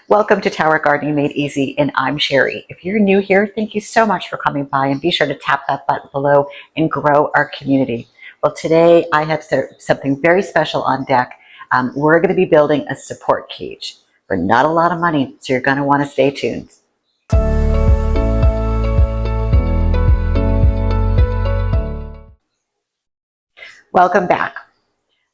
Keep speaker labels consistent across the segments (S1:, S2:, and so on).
S1: Welcome to Tower Gardening Made Easy, and I'm Sherry. If you're new here, thank you so much for coming by, and be sure to tap that button below and grow our community. Well, today I have something very special on deck. We're going to be building a support cage for not a lot of money, so you're going to want to stay tuned. Welcome back.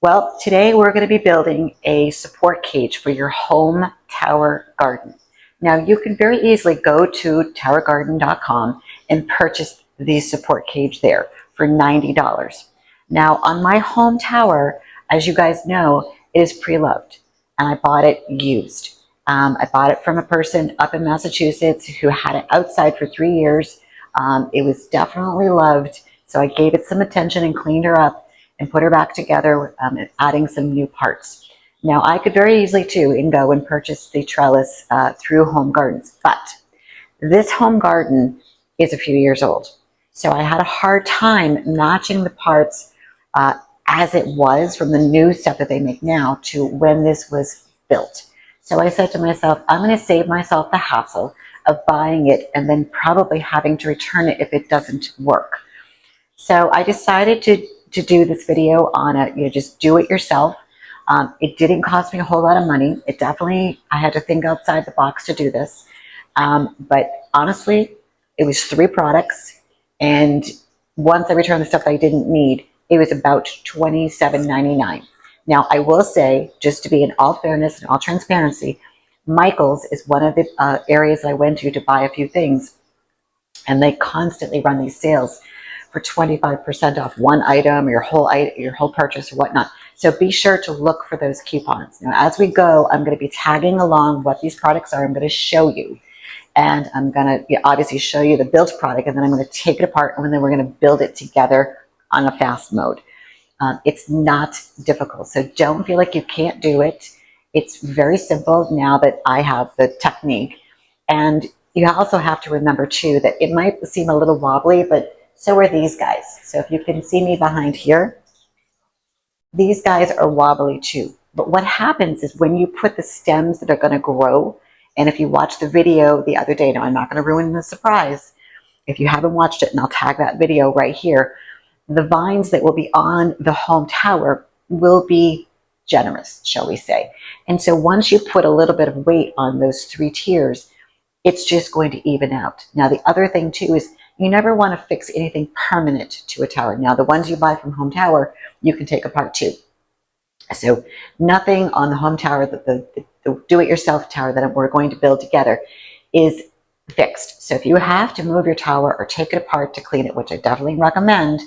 S1: Well, today we're going to be building a support cage for your home tower garden. Now, you can very easily go to towergarden.com and purchase the support cage there for $90. Now, on my home tower, as you guys know, it is pre-loved, and I bought it used. I bought it from a person up in Massachusetts who had it outside for 3 years. It was definitely loved, so I gave it some attention and cleaned her up and put her back together, adding some new parts. Now, I could very easily too and go and purchase the trellis through Home Gardens, but this home garden is a few years old. So I had a hard time matching the parts as it was from the new stuff that they make now to when this was built. So I said to myself, I'm going to save myself the hassle of buying it and then probably having to return it if it doesn't work. So I decided to do this video on it, just do it yourself. It didn't cost me a whole lot of money. I had to think outside the box to do this. But honestly, it was 3 products. And once I returned the stuff I didn't need, it was about $27.99. Now, I will say, just to be in all fairness and all transparency, Michael's is one of the areas I went to buy a few things. And they constantly run these sales for 25% off one item, or your whole purchase or whatnot. So be sure to look for those coupons. Now, as we go, I'm going to be tagging along what these products are. I'm going to show you, and I'm going to obviously show you the built product, and then I'm going to take it apart, and then we're going to build it together on a fast mode. It's not difficult, so don't feel like you can't do it. It's very simple now that I have the technique. And you also have to remember too that it might seem a little wobbly, but so are these guys. So if you can see me behind here, these guys are wobbly too. But what happens is when you put the stems that are going to grow, and if you watch the video the other day, now I'm not going to ruin the surprise. If you haven't watched it, and I'll tag that video right here, the vines that will be on the home tower will be generous, shall we say. And so once you put a little bit of weight on those 3 tiers, it's just going to even out. Now, the other thing too is you never want to fix anything permanent to a tower. Now, the ones you buy from Home Tower, you can take apart too. So nothing on the home tower, the do-it-yourself tower that we're going to build together, is fixed. So if you have to move your tower or take it apart to clean it, which I definitely recommend,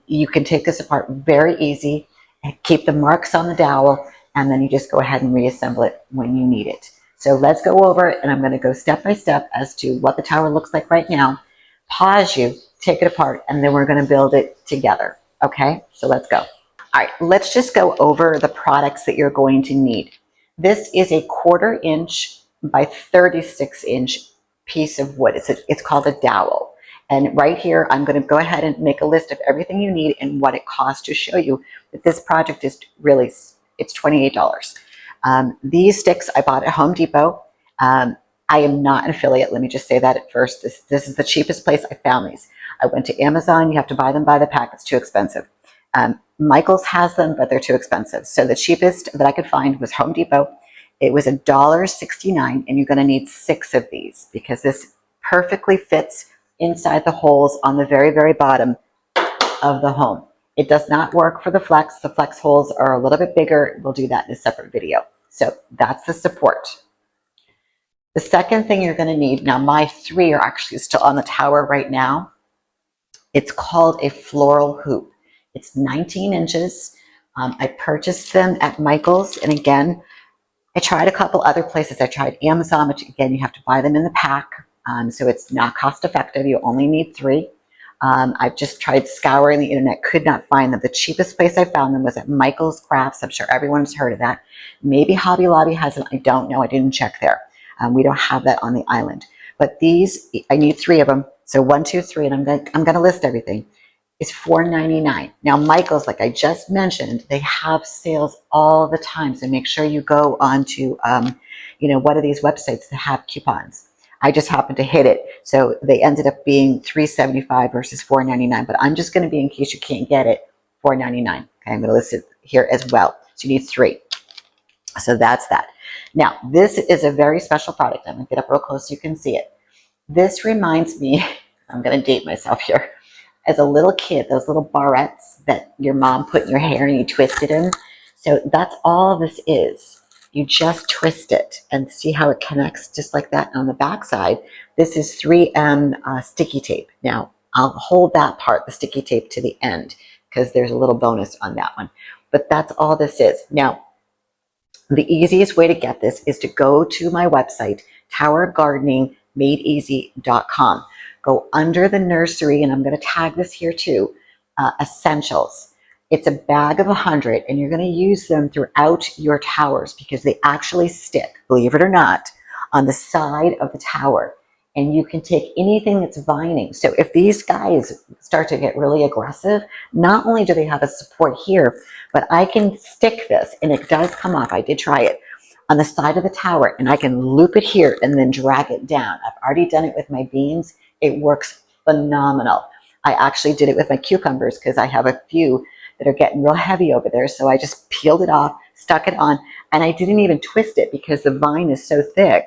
S1: you can take this apart very easy and keep the marks on the dowel, and then you just go ahead and reassemble it when you need it. So let's go over it, and I'm going to go step by step as to what the tower looks like right now. Pause you, take it apart, and then we're going to build it together. Okay, so let's go. All right, let's just go over the products that you're going to need. This is a 1/4 inch by 36 inch piece of wood. It's called a dowel. And right here, I'm going to go ahead and make a list of everything you need and what it costs to show you that this project is really, it's $28. These sticks I bought at Home Depot. I am not an affiliate. Let me just say that at first. This is the cheapest place I found these. I went to Amazon. You have to buy them by the pack. It's too expensive. Michael's has them, but they're too expensive. So the cheapest that I could find was Home Depot. It was $1.69, and you're going to need 6 of these because this perfectly fits inside the holes on the very, very bottom of the home. It does not work for the flex. The flex holes are a little bit bigger. We'll do that in a separate video. So that's the support. The second thing you're going to need, now my 3 are actually still on the tower right now. It's called a floral hoop. It's 19 inches. I purchased them at Michael's, and again, I tried a couple other places. I tried Amazon, which again, you have to buy them in the pack. So it's not cost effective. You only need 3. I've just tried scouring the internet, could not find them. The cheapest place I found them was at Michael's Crafts. I'm sure everyone's heard of that. Maybe Hobby Lobby has them. I don't know. I didn't check there. We don't have that on the island. But these, I need 3 of them. So 1, 2, 3, and I'm going to list everything. is $4.99. Now, Michael's, like I just mentioned, they have sales all the time. So make sure you go onto, one of these websites that have coupons. I just happened to hit it. So they ended up being $3.75 versus $4.99. But I'm just going to be, in case you can't get it, $4.99. Okay, I'm going to list it here as well. So you need 3. So that's that. Now, this is a very special product. I'm going to get up real close so you can see it. This reminds me, I'm going to date myself here, as a little kid, those little barrettes that your mom put in your hair and you twisted them. So that's all this is. You just twist it and see how it connects just like that on the back side. This is 3M sticky tape. Now, I'll hold that part, the sticky tape, to the end because there's a little bonus on that one. But that's all this is. Now, the easiest way to get this is to go to my website, towergardeningmadeeasy.com. Go under the nursery, and I'm going to tag this here too, essentials. It's a bag of 100, and you're going to use them throughout your towers because they actually stick, believe it or not, on the side of the tower. And you can take anything that's vining. So if these guys start to get really aggressive, not only do they have a support here, but I can stick this, and it does come off. I did try it on the side of the tower, and I can loop it here and then drag it down. I've already done it with my beans. It works phenomenal. I actually did it with my cucumbers because I have a few that are getting real heavy over there. So I just peeled it off, stuck it on, and I didn't even twist it because the vine is so thick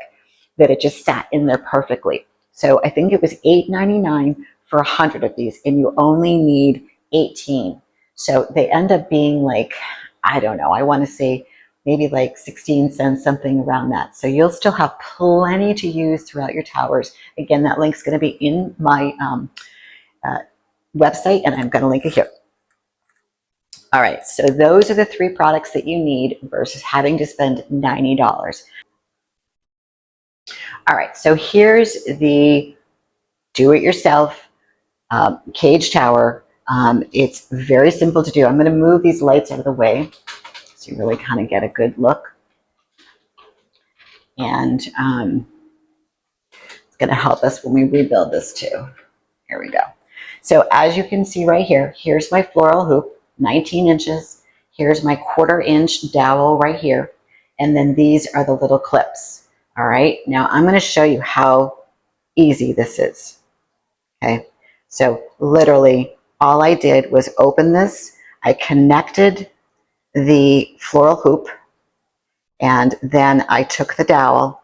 S1: that it just sat in there perfectly. So I think it was $8.99 for 100 of these, and you only need 18. So they end up being like, I don't know, I want to say maybe like 16 cents, something around that. So you'll still have plenty to use throughout your towers. Again, that link's going to be in my website, and I'm going to link it here. All right, so those are the 3 products that you need versus having to spend $90. All right, so here's the do-it-yourself cage tower. It's very simple to do. I'm going to move these lights out of the way so you really kind of get a good look. And it's going to help us when we rebuild this too. Here we go. So as you can see right here, here's my floral hoop, 19 inches. Here's my 1/4 inch dowel right here. And then these are the little clips. All right, now I'm going to show you how easy this is. Okay, so literally all I did was open this. I connected the floral hoop, and then I took the dowel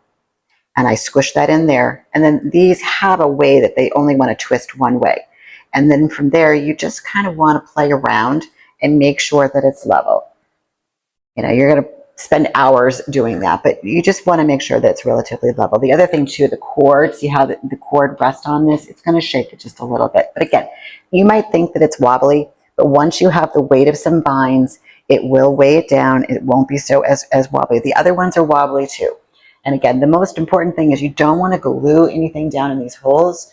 S1: and I squished that in there. And then these have a way that they only want to twist one way. And then from there, you just kind of want to play around and make sure that it's level. You know, you're going to spend hours doing that, but you just want to make sure that it's relatively level. The other thing too, the cord, see how the cord rests on this? It's going to shake it just a little bit. But again, you might think that it's wobbly, but once you have the weight of some vines, it will weigh it down. It won't be so as wobbly. The other ones are wobbly too. And again, the most important thing is you don't want to glue anything down in these holes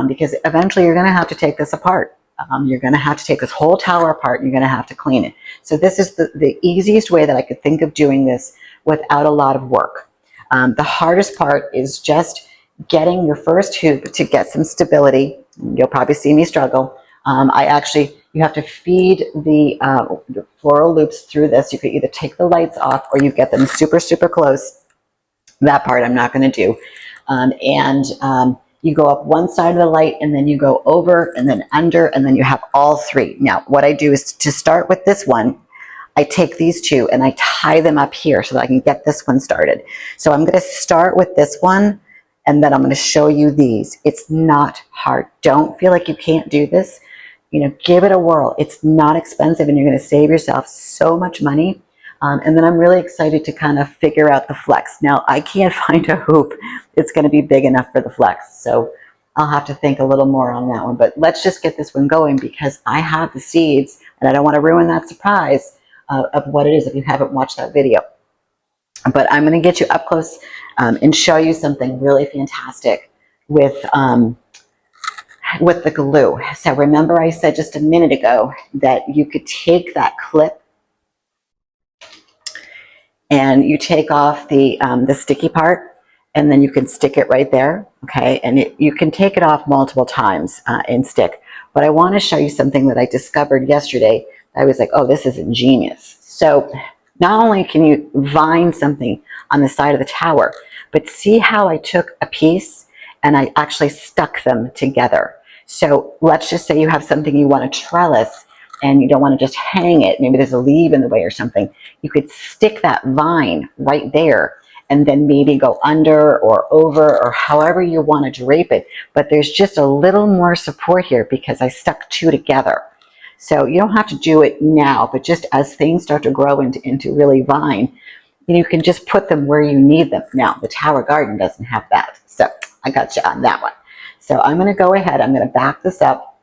S1: because eventually you're going to have to take this apart. You're going to have to take this whole tower apart and you're going to have to clean it. So this is the easiest way that I could think of doing this without a lot of work. The hardest part is just getting your first hoop to get some stability. You'll probably see me struggle. You have to feed the floral loops through this. You could either take the lights off or you get them super, super close. That part I'm not going to do. You go up one side of the light and then you go over and then under and then you have all 3. Now, what I do is to start with this one, I take these 2 and I tie them up here so that I can get this one started. So I'm going to start with this one and then I'm going to show you these. It's not hard. Don't feel like you can't do this. You know, give it a whirl. It's not expensive and you're going to save yourself so much money. And then I'm really excited to kind of figure out the flex. Now, I can't find a hoop that's going to be big enough for the flex. So I'll have to think a little more on that one. But let's just get this one going because I have the seeds and I don't want to ruin that surprise of what it is if you haven't watched that video. But I'm going to get you up close and show you something really fantastic with the glue. So remember I said just a minute ago that you could take that clip and you take off the sticky part and then you can stick it right there, okay? And you can take it off multiple times and stick. But I want to show you something that I discovered yesterday. I was like, oh, this is ingenious. So not only can you vine something on the side of the tower, but see how I took a piece and I actually stuck them together. So let's just say you have something you want to trellis and you don't want to just hang it. Maybe there's a leaf in the way or something. You could stick that vine right there and then maybe go under or over or however you want to drape it. But there's just a little more support here because I stuck two together. So you don't have to do it now, but just as things start to grow into really vine, you can just put them where you need them. Now, the tower garden doesn't have that. So I got you on that one. So I'm going to go ahead. I'm going to back this up.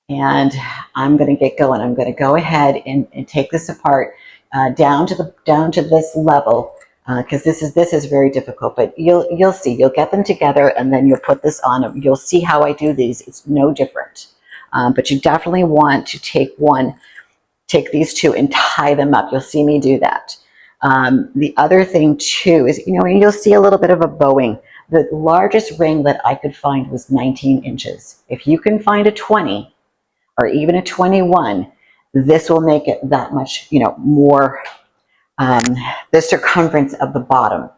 S1: And I'm going to get going. I'm going to go ahead and take this apart down to this level because this is very difficult. But you'll see. You'll get them together and then you'll put this on. You'll see how I do these. It's no different. But you definitely want to take these two and tie them up. You'll see me do that. The other thing too is, you'll see a little bit of a bowing. The largest ring that I could find was 19 inches. If you can find a 20 or even a 21, this will make it that much, more, the circumference of the bottom.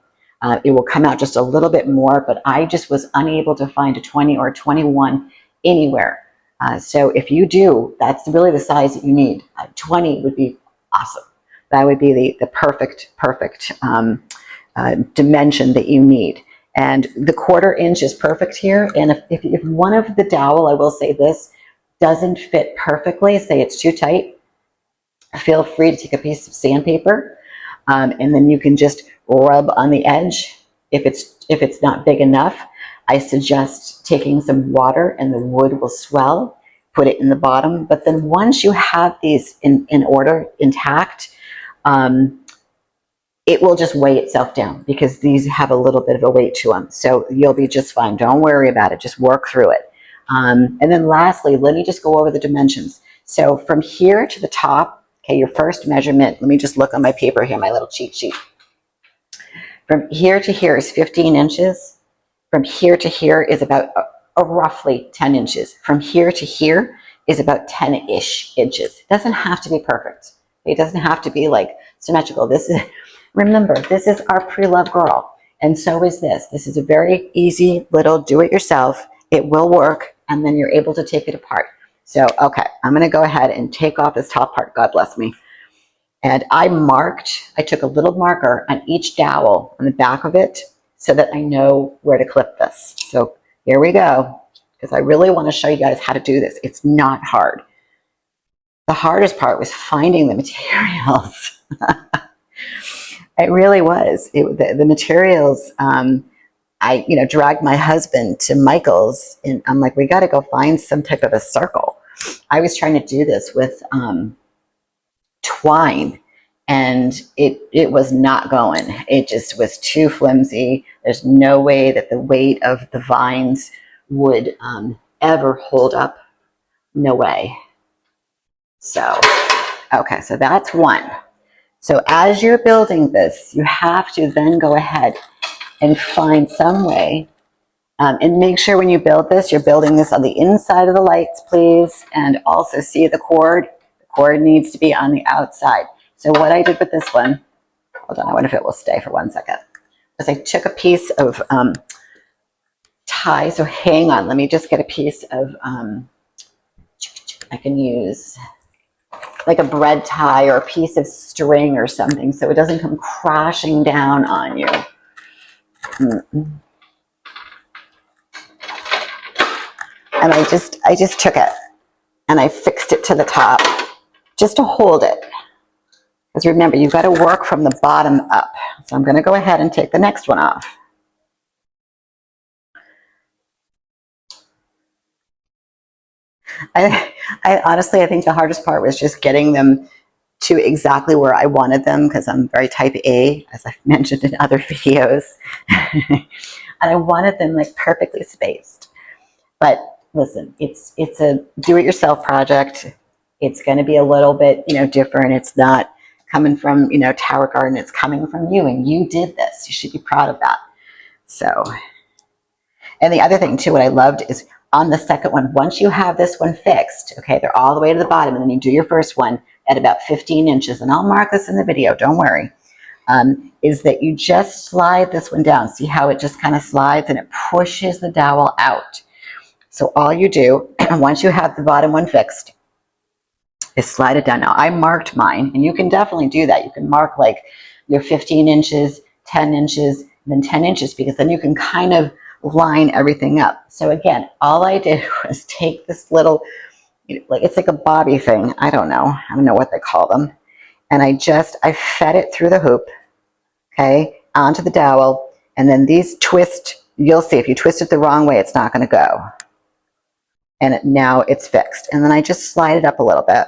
S1: It will come out just a little bit more, but I just was unable to find a 20 or a 21 anywhere. So if you do, that's really the size that you need. 20 would be awesome. That would be the perfect dimension that you need. And the 1/4 inch is perfect here. And if one of the dowel, I will say this, doesn't fit perfectly, say it's too tight, feel free to take a piece of sandpaper and then you can just rub on the edge. If it's not big enough, I suggest taking some water and the wood will swell, put it in the bottom. But then once you have these in order, intact, it will just weigh itself down because these have a little bit of a weight to them. So you'll be just fine. Don't worry about it. Just work through it. And then lastly, let me just go over the dimensions. So from here to the top, okay, your first measurement, let me just look on my paper here, my little cheat sheet. From here to here is 15 inches. From here to here is about roughly 10 inches. From here to here is about 10-ish inches. It doesn't have to be perfect. It doesn't have to be like symmetrical. Remember, this is our pre-loved girl. And so is this. This is a very easy little do-it-yourself. It will work, and then you're able to take it apart. So, okay, I'm going to go ahead and take off this top part. God bless me. And I took a little marker on each dowel on the back of it so that I know where to clip this. So here we go, because I really want to show you guys how to do this. It's not hard. The hardest part was finding the materials. It really was. The materials, I dragged my husband to Michael's and I'm like, we got to go find some type of a circle. I was trying to do this with twine and it was not going. It just was too flimsy. There's no way that the weight of the vines would ever hold up. No way. So, okay, so that's one. So as you're building this, you have to then go ahead and find some way and make sure when you build this, you're building this on the inside of the lights, please. And also see the cord. The cord needs to be on the outside. So what I did with this one, hold on, I wonder if it will stay for 1 second, was I took a piece of tie. So hang on, let me just get a piece of, I can use like a bread tie or a piece of string or something so it doesn't come crashing down on you. And I just took it and I fixed it to the top just to hold it. Because remember, you've got to work from the bottom up. So I'm going to go ahead and take the next one off. I honestly, I think the hardest part was just getting them to exactly where I wanted them because I'm very type A, as I've mentioned in other videos. And I wanted them like perfectly spaced. But listen, it's a do-it-yourself project. It's going to be a little bit, different. It's not coming from, Tower Garden. It's coming from you, and you did this. You should be proud of that. So, and the other thing too, what I loved is on the second one, once you have this one fixed, okay, they're all the way to the bottom, and then you do your first one at about 15 inches, and I'll mark this in the video, don't worry, is that you just slide this one down. See how it just kind of slides and it pushes the dowel out. So all you do, once you have the bottom one fixed, is slide it down. Now I marked mine, and you can definitely do that. You can mark like your 15 inches, 10 inches, then 10 inches, because then you can kind of line everything up. So again, all I did was take this little, like it's like a bobby thing. I don't know what they call them. And I fed it through the hoop, okay, onto the dowel. And then these twist, you'll see if you twist it the wrong way, it's not going to go. And now it's fixed. And then I just slide it up a little bit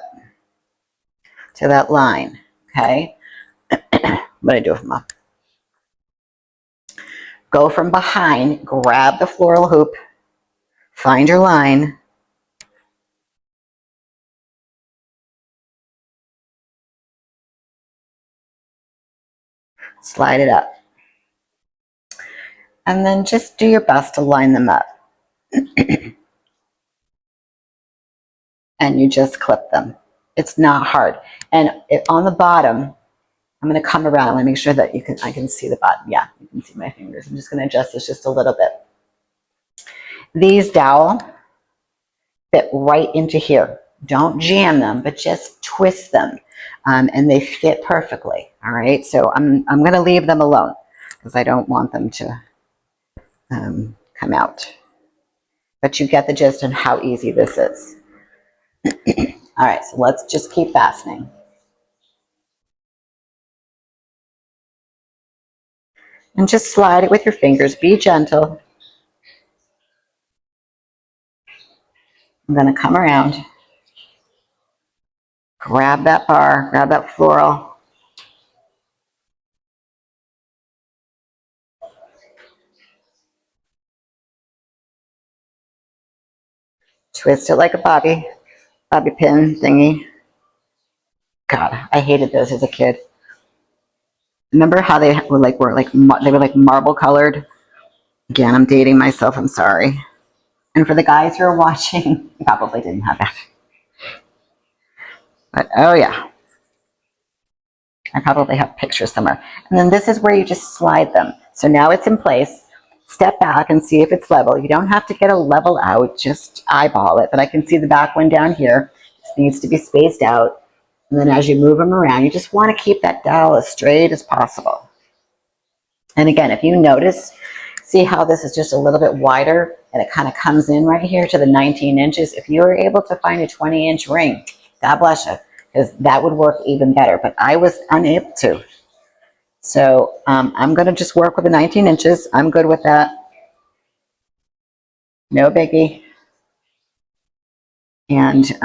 S1: to that line, okay? I'm going to do it from up. Go from behind, grab the floral hoop, find your line, slide it up, and then just do your best to line them up. And you just clip them. It's not hard. And on the bottom, I'm going to come around. I want to make sure that I can see the bottom. Yeah, you can see my fingers. I'm just going to adjust this just a little bit. These dowel fit right into here. Don't jam them, but just twist them. And they fit perfectly. All right. So I'm going to leave them alone because I don't want them to come out. But you get the gist on how easy this is. All right. So let's just keep fastening. And just slide it with your fingers. Be gentle. I'm going to come around, grab that bar, grab that floral. Twist it like a bobby pin thingy. God, I hated those as a kid. Remember how they were like marble colored? Again, I'm dating myself. I'm sorry. And for the guys who are watching, you probably didn't have that. But oh yeah, I probably have pictures somewhere. And then this is where you just slide them. So now it's in place. Step back and see if it's level. You don't have to get a level out, just eyeball it. But I can see the back one down here. This needs to be spaced out. And then as you move them around, you just want to keep that dowel as straight as possible. And again, if you notice, see how this is just a little bit wider and it kind of comes in right here to the 19 inches. If you were able to find a 20-inch ring, God bless you, because that would work even better. But I was unable to. So I'm going to just work with the 19 inches. I'm good with that. No biggie. And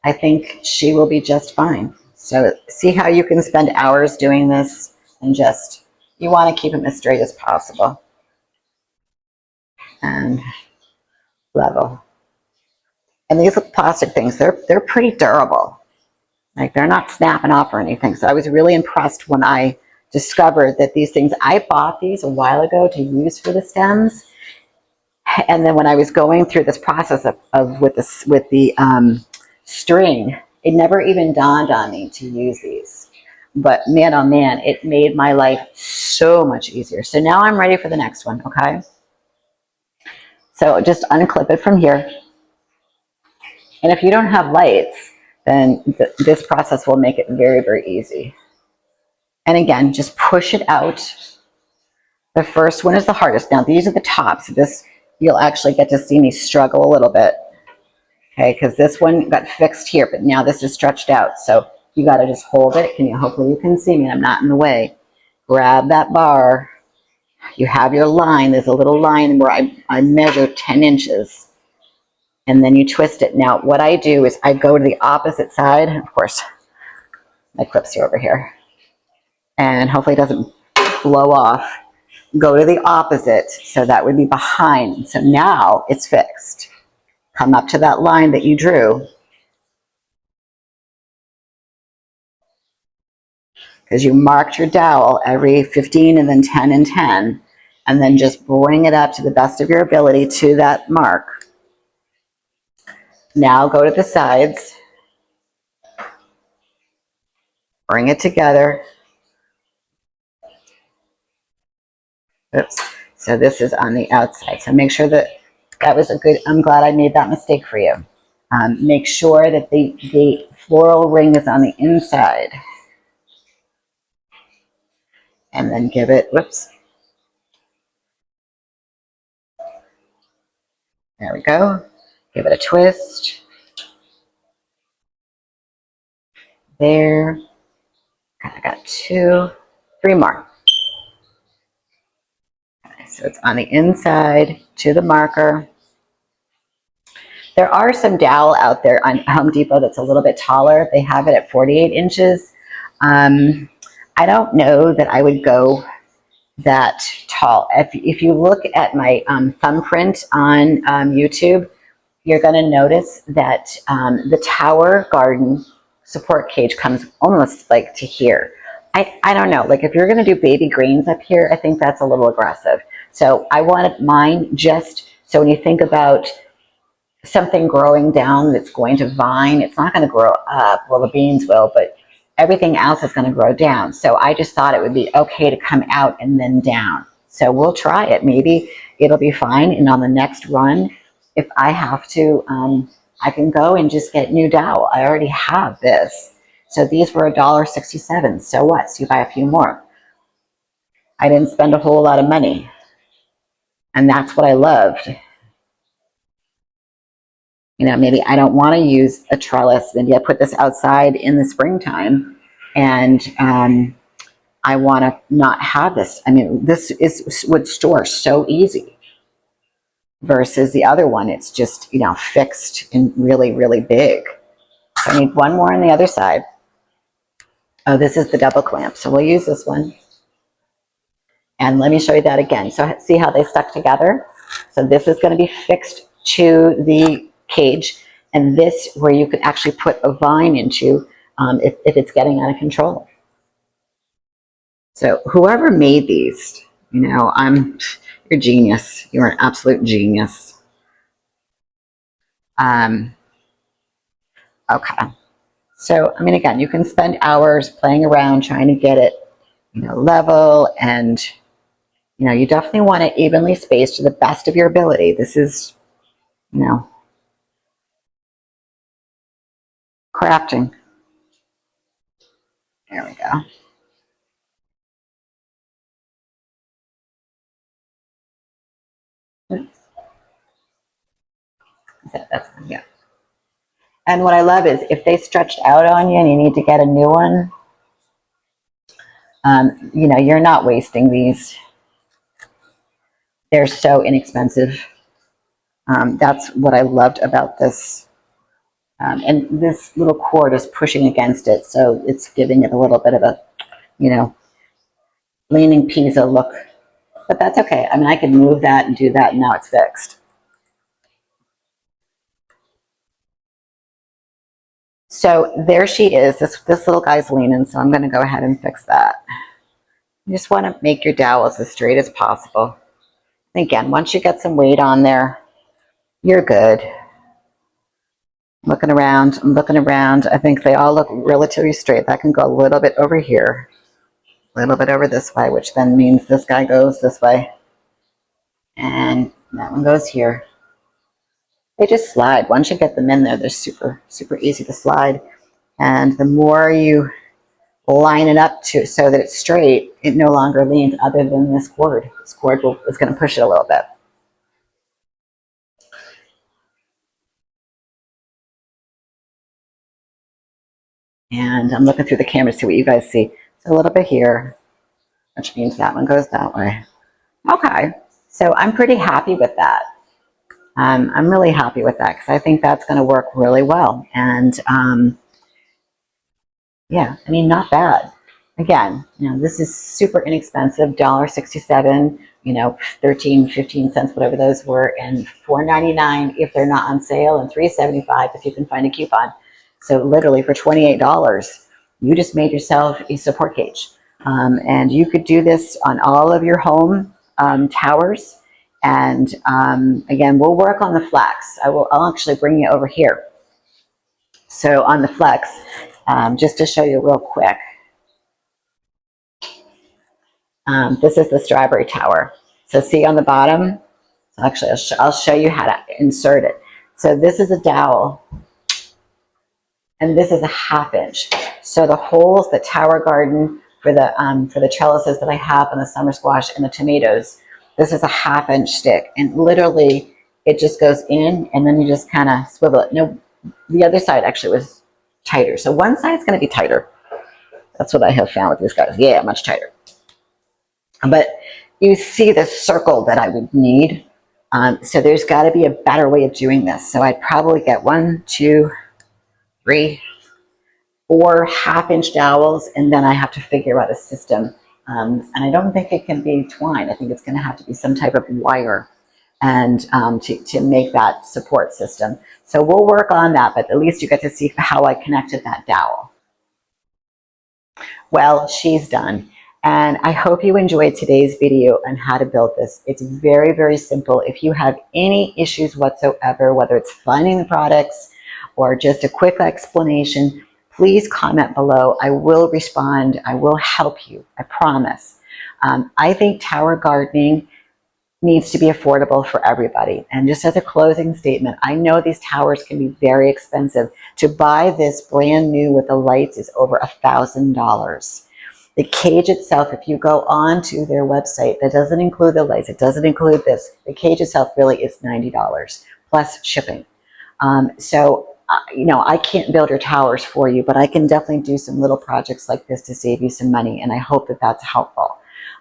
S1: I think she will be just fine. So see how you can spend hours doing this and just, you want to keep them as straight as possible. And level. And these plastic things, they're pretty durable. Like they're not snapping off or anything. So I was really impressed when I discovered that these things, I bought these a while ago to use for the stems. And then when I was going through this process with the string, it never even dawned on me to use these. But man, oh man, it made my life so much easier. So now I'm ready for the next one, okay? So just unclip it from here. And if you don't have lights, then this process will make it very, very easy. And again, just push it out. The first one is the hardest. Now, these are the tops. This, you'll actually get to see me struggle a little bit. Okay, because this one got fixed here, but now this is stretched out. So you got to just hold it. Hopefully you can see me. I'm not in the way. Grab that bar. You have your line. There's a little line where I measure 10 inches. And then you twist it. Now, what I do is I go to the opposite side. Of course, my clips are over here. And hopefully it doesn't blow off. Go to the opposite. So that would be behind. So now it's fixed. Come up to that line that you drew. Because you marked your dowel every 15 and then 10 and 10. and then just bring it up to the best of your ability to that mark. Now go to the sides, bring it together. Oops. So this is on the outside. So make sure that that was a good, I'm glad I made that mistake for you. Make sure that the floral ring is on the inside. And then give it, whoops. There we go. Give it a twist. There. I got 2, 3 more. Okay, so it's on the inside to the marker. There are some dowel out there on Home Depot that's a little bit taller. They have it at 48 inches. I don't know that I would go that tall. If you look at my thumbprint on YouTube, you're going to notice that the tower garden support cage comes almost like to here. I don't know, like if you're going to do baby greens up here, I think that's a little aggressive. So I wanted mine just so when you think about something growing down that's going to vine, it's not going to grow up. Well, the beans will, but everything else is going to grow down. So I just thought it would be okay to come out and then down. So we'll try it. Maybe it'll be fine. And on the next run, if I have to, I can go and just get new dowel. I already have this. So these were $1.67. So what? So you buy a few more. I didn't spend a whole lot of money. And that's what I loved. You know, maybe I don't want to use a trellis. Maybe I put this outside in the springtime and I want to not have this. I mean, this would store so easy versus the other one. It's just, you know, fixed and really, really big. So I need one more on the other side. Oh, this is the double clamp. So we'll use this one. And let me show you that again. So see how they stuck together? So this is going to be fixed to the cage, and this where you could actually put a vine into if it's getting out of control. So whoever made these, you know, you're a genius. You're an absolute genius. Okay. So, I mean, again, you can spend hours playing around trying to get it, you know, level, and, you know, you definitely want it evenly spaced to the best of your ability. This is, you know, crafting. There we go. That's, yeah. And what I love is if they stretched out on you and you need to get a new one, you know, you're not wasting these. They're so inexpensive. That's what I loved about this. And this little cord is pushing against it, so it's giving it a little bit of a, you know, leaning Pisa look. But that's okay. I mean, I can move that and do that, and now it's fixed. So there she is. This little guy's leaning, so I'm going to go ahead and fix that. You just want to make your dowels as straight as possible. And again, once you get some weight on there, you're good. Looking around, I'm looking around. I think they all look relatively straight. That can go a little bit over here, a little bit over this way, which then means this guy goes this way. And that one goes here. They just slide. Once you get them in there, they're super, super easy to slide. And the more you line it up to so that it's straight, it no longer leans other than this cord. This cord is going to push it a little bit. And I'm looking through the camera to see what you guys see. So a little bit here, which means that one goes that way. Okay, so I'm pretty happy with that. I'm really happy with that because I think that's going to work really well. And yeah, I mean, not bad. Again, you know, this is super inexpensive, $1.67, you know, 13, 15 cents, whatever those were, and $4.99 if they're not on sale, and $3.75 if you can find a coupon. So literally for $28, you just made yourself a support cage. And you could do this on all of your home towers. And again, we'll work on the flex. I'll actually bring you over here. So on the flex, just to show you real quick, this is the strawberry tower. So see on the bottom, actually I'll show you how to insert it. So this is a dowel, and this is a 1/2 inch. So the holes, the tower garden for the trellises that I have on the summer squash and the tomatoes, this is a 1/2 inch stick, and literally it just goes in, and then you just kind of swivel it. No, the other side actually was tighter. So one side's going to be tighter. That's what I have found with these guys. Yeah, much tighter. But you see the circle that I would need. So there's got to be a better way of doing this. So I'd probably get 1, 2, 3, 4 1/2 inch dowels, and then I have to figure out a system. And I don't think it can be twine. I think it's going to have to be some type of wire, and to make that support system. So we'll work on that, but at least you get to see how I connected that dowel. Well, she's done. And I hope you enjoyed today's video on how to build this. It's very, very simple. If you have any issues whatsoever, whether it's finding the products or just a quick explanation, please comment below. I will respond. I will help you. I promise. I think tower gardening needs to be affordable for everybody. And just as a closing statement, I know these towers can be very expensive. To buy this brand new with the lights is over $1,000. The cage itself, if you go on to their website, that doesn't include the lights, it doesn't include this. The cage itself really is $90 plus shipping. You know, I can't build your towers for you, but I can definitely do some little projects like this to save you some money, and I hope that that's helpful.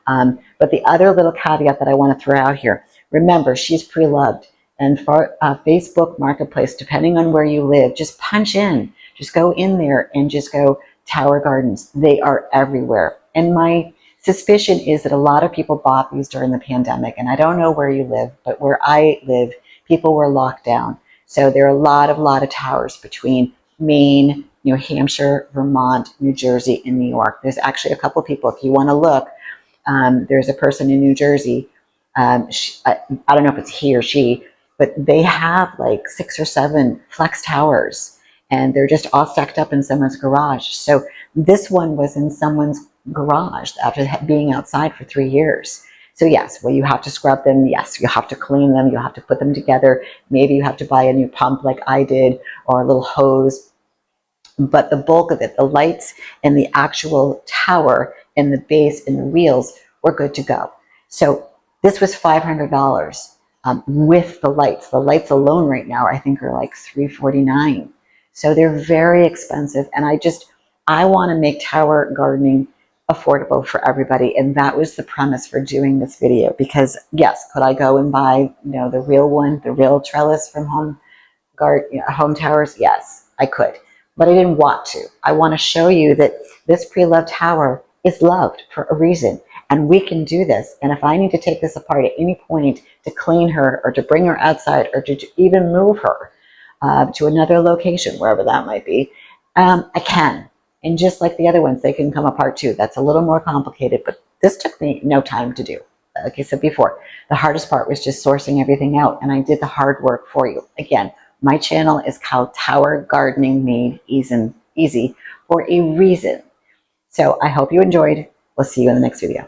S1: But the other little caveat that I want to throw out here, remember, she's pre-loved. And for Facebook Marketplace, depending on where you live, just punch in. Just go in there and just go tower gardens. They are everywhere. And my suspicion is that a lot of people bought these during the pandemic. And I don't know where you live, but where I live, people were locked down. So there are a lot of towers between Maine, New Hampshire, Vermont, New Jersey, and New York. There's actually a couple people, if you want to look, there's a person in New Jersey. I don't know if it's he or she, but they have like 6 or 7 flex towers, and they're just all stacked up in someone's garage. So this one was in someone's garage after being outside for 3 years. So yes, well, you have to scrub them. Yes, you have to clean them. You have to put them together. Maybe you have to buy a new pump like I did, or a little hose. But the bulk of it, the lights and the actual tower and the base and the wheels, were good to go. So this was $500 with the lights. The lights alone right now, I think, are like $349. So they're very expensive. And I want to make tower gardening affordable for everybody. And that was the premise for doing this video. Because yes, could I go and buy, the real one, the real trellis from Home Towers? Yes, I could. But I didn't want to. I want to show you that this pre-loved tower is loved for a reason. And we can do this. And if I need to take this apart at any point to clean her, or to bring her outside, or to even move her to another location, wherever that might be, I can. And just like the other ones, they can come apart too. That's a little more complicated, but this took me no time to do. Like I said before, the hardest part was just sourcing everything out, and I did the hard work for you. Again, my channel is called Tower Gardening Made Easy for a reason. So I hope you enjoyed. We'll see you in the next video.